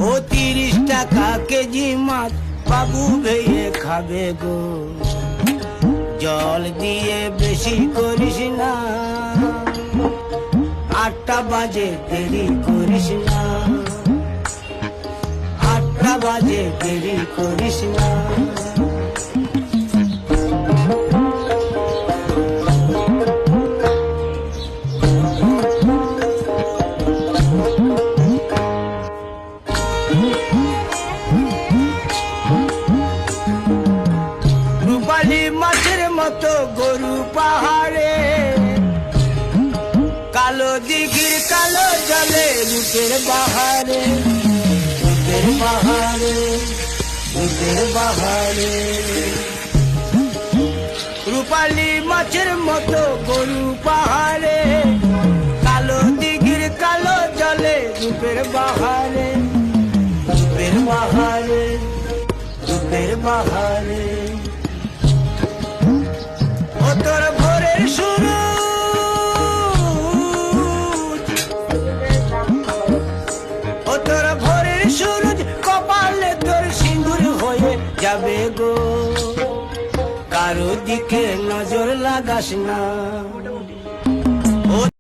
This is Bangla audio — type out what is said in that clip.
ও 30 টাকা কেজি মাছ বাবু ভেয়ে খাবে গো। জল দিয়ে বেশি করিস না, 8টা বাজে দেরি করিস না, 8টা বাজে দেরি করিস না। রূপালী মাছের মতো গরু পাহাড়ে, কালো দিঘির কালো জলে রূপের বাহারে, রূপের বাহারে, রূপের বাহারে। রূপালী মাছের মতো গরু পাহাড়ে, কালো দিঘির কালো জলে রূপের বাহারে, রূপের বাহারে, রূপের বাহারে। ও তোর ভোরের সূরজ, ও তোর ভোরের সূরজ কপালে তোর সিঁদুর হয়ে যাবে গো। কারো দিকে নজর লাগাস না।